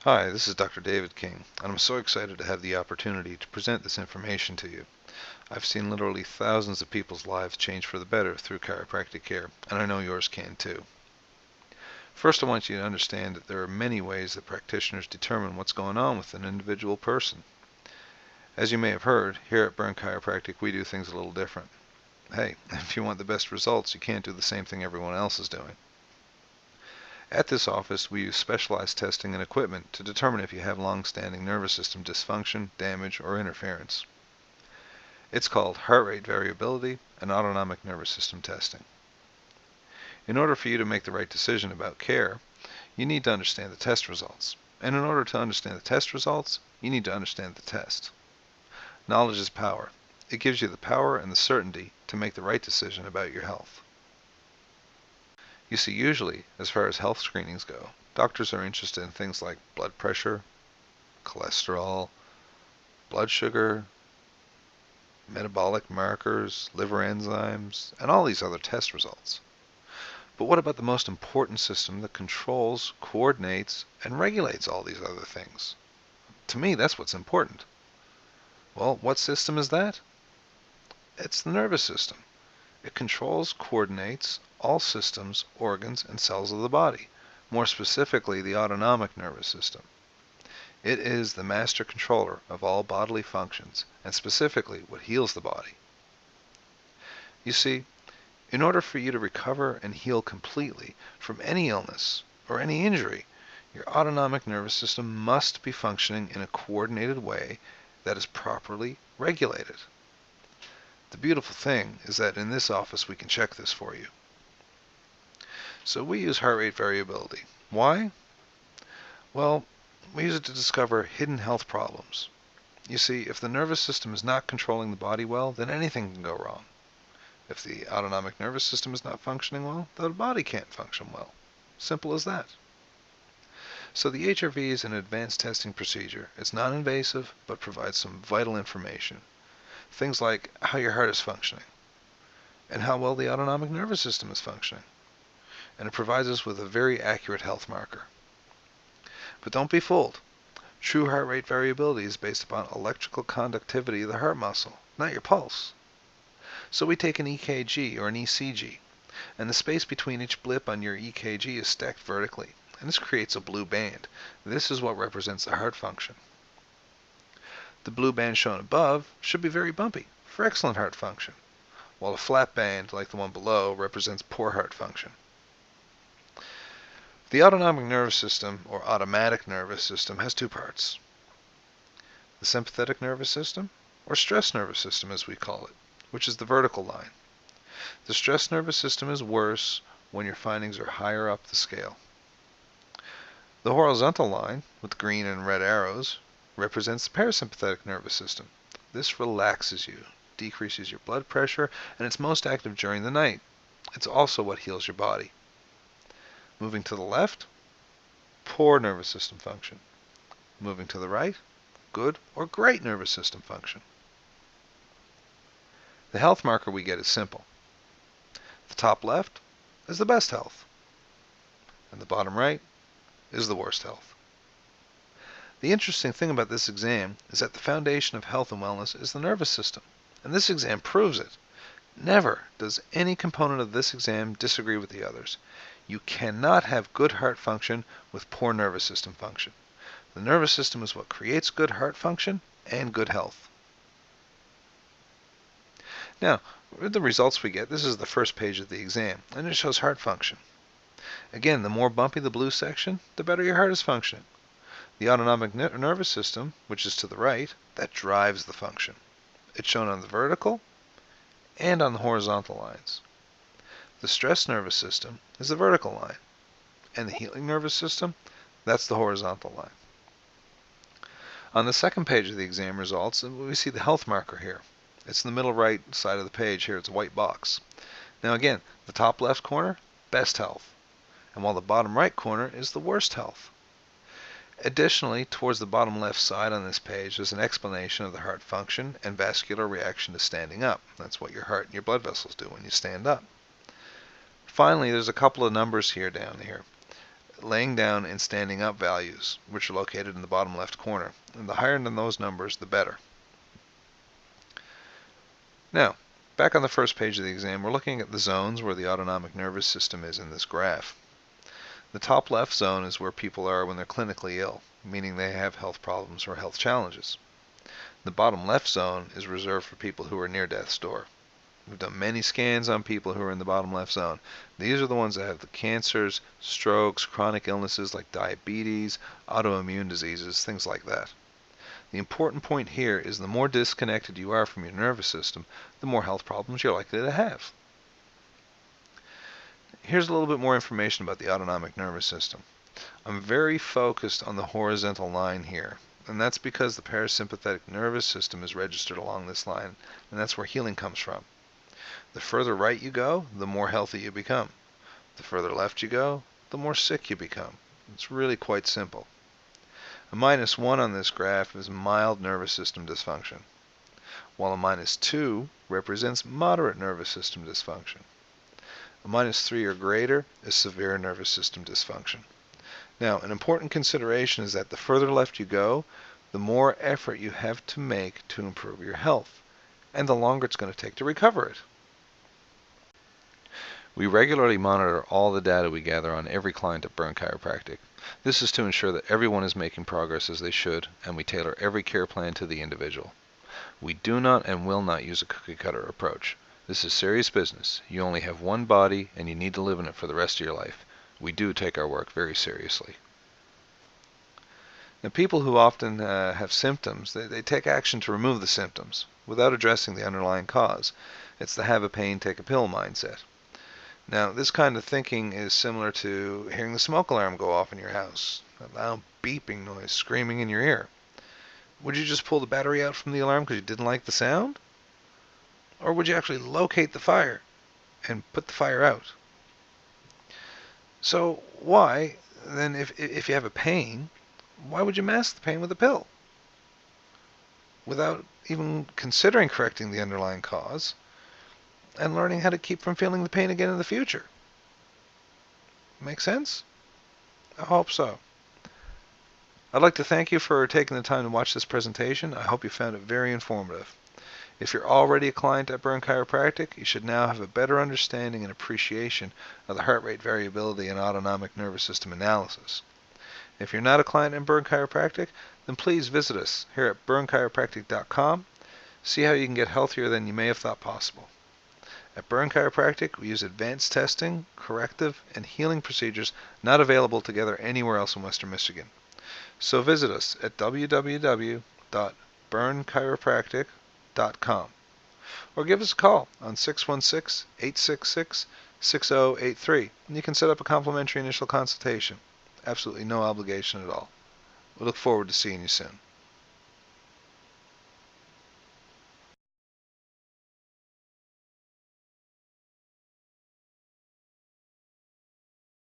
Hi, this is Dr. David King, and I'm so excited to have the opportunity to present this information to you. I've seen literally thousands of people's lives change for the better through chiropractic care, and I know yours can too. First, I want you to understand that there are many ways that practitioners determine what's going on with an individual person. As you may have heard, here at Burn Chiropractic we do things a little different. Hey, if you want the best results, you can't do the same thing everyone else is doing. At this office, we use specialized testing and equipment to determine if you have long-standing nervous system dysfunction, damage, or interference. It's called heart rate variability and autonomic nervous system testing. In order for you to make the right decision about care, you need to understand the test results. And in order to understand the test results, you need to understand the test. Knowledge is power. It gives you the power and the certainty to make the right decision about your health. You see, usually, as far as health screenings go, doctors are interested in things like blood pressure, cholesterol, blood sugar, metabolic markers, liver enzymes, and all these other test results. But what about the most important system that controls, coordinates, and regulates all these other things? To me, that's what's important. Well, what system is that? It's the nervous system. It controls, coordinates all systems, organs, and cells of the body, more specifically the autonomic nervous system. It is the master controller of all bodily functions, and specifically what heals the body. You see, in order for you to recover and heal completely from any illness or any injury, your autonomic nervous system must be functioning in a coordinated way that is properly regulated. The beautiful thing is that in this office we can check this for you. So we use heart rate variability. Why? Well, we use it to discover hidden health problems. You see, if the nervous system is not controlling the body well, then anything can go wrong. If the autonomic nervous system is not functioning well, the body can't function well. Simple as that. So the HRV is an advanced testing procedure. It's non-invasive, but provides some vital information. Things like how your heart is functioning, and how well the autonomic nervous system is functioning. And it provides us with a very accurate health marker. But don't be fooled. True heart rate variability is based upon electrical conductivity of the heart muscle, not your pulse. So we take an EKG or an ECG, and the space between each blip on your EKG is stacked vertically, and this creates a blue band. This is what represents the heart function. The blue band shown above should be very bumpy, for excellent heart function, while a flat band, like the one below, represents poor heart function. The autonomic nervous system, or automatic nervous system, has two parts. The sympathetic nervous system, or stress nervous system as we call it, which is the vertical line. The stress nervous system is worse when your findings are higher up the scale. The horizontal line, with green and red arrows, represents the parasympathetic nervous system. This relaxes you, decreases your blood pressure, and it's most active during the night. It's also what heals your body. Moving to the left, poor nervous system function. Moving to the right, good or great nervous system function. The health marker we get is simple. The top left is the best health, and the bottom right is the worst health. The interesting thing about this exam is that the foundation of health and wellness is the nervous system, and this exam proves it. Never does any component of this exam disagree with the others. You cannot have good heart function with poor nervous system function. The nervous system is what creates good heart function and good health. Now, with the results we get, this is the first page of the exam, and it shows heart function. Again, the more bumpy the blue section, the better your heart is functioning. The autonomic nervous system, which is to the right, that drives the function. It's shown on the vertical and on the horizontal lines. The stress nervous system is the vertical line, and the healing nervous system, that's the horizontal line. On the second page of the exam results, we see the health marker here. It's in the middle right side of the page here. It's a white box. Now again, the top left corner, best health, and while the bottom right corner is the worst health. Additionally, towards the bottom left side on this page, there's an explanation of the heart function and vascular reaction to standing up. That's what your heart and your blood vessels do when you stand up. Finally, there's a couple of numbers here down here. laying down and standing up values, which are located in the bottom left corner. And the higher than those numbers, the better. Now, back on the first page of the exam, we're looking at the zones where the autonomic nervous system is in this graph. The top left zone is where people are when they're clinically ill, meaning they have health problems or health challenges. The bottom left zone is reserved for people who are near death's door. We've done many scans on people who are in the bottom left zone. These are the ones that have the cancers, strokes, chronic illnesses like diabetes, autoimmune diseases, things like that. The important point here is the more disconnected you are from your nervous system, the more health problems you're likely to have. Here's a little bit more information about the autonomic nervous system. I'm very focused on the horizontal line here, and that's because the parasympathetic nervous system is registered along this line, and that's where healing comes from. The further right you go, the more healthy you become. The further left you go, the more sick you become. It's really quite simple. A -1 on this graph is mild nervous system dysfunction, while a -2 represents moderate nervous system dysfunction. A -3 or greater is severe nervous system dysfunction. Now, an important consideration is that the further left you go, the more effort you have to make to improve your health, and the longer it's going to take to recover it. We regularly monitor all the data we gather on every client at Burn Chiropractic. This is to ensure that everyone is making progress as they should, and we tailor every care plan to the individual. We do not and will not use a cookie-cutter approach. This is serious business. You only have one body, and you need to live in it for the rest of your life. We do take our work very seriously. Now, people who often have symptoms, they take action to remove the symptoms without addressing the underlying cause. It's the have a pain, take a pill mindset. Now, this kind of thinking is similar to hearing the smoke alarm go off in your house, a loud beeping noise screaming in your ear. Would you just pull the battery out from the alarm because you didn't like the sound? Or would you actually locate the fire and put the fire out? So why, then, if you have a pain, why would you mask the pain with a pill? Without even considering correcting the underlying cause and learning how to keep from feeling the pain again in the future. Make sense? I hope so. I'd like to thank you for taking the time to watch this presentation. I hope you found it very informative. If you're already a client at Burn Chiropractic, you should now have a better understanding and appreciation of the heart rate variability and autonomic nervous system analysis. If you're not a client in Burn Chiropractic, then please visit us here at burnchiropractic.com. See how you can get healthier than you may have thought possible. At Burn Chiropractic, we use advanced testing, corrective, and healing procedures not available together anywhere else in Western Michigan. So visit us at www.burnchiropractic.com or give us a call on 616-866-6083 and you can set up a complimentary initial consultation. Absolutely no obligation at all. We look forward to seeing you soon.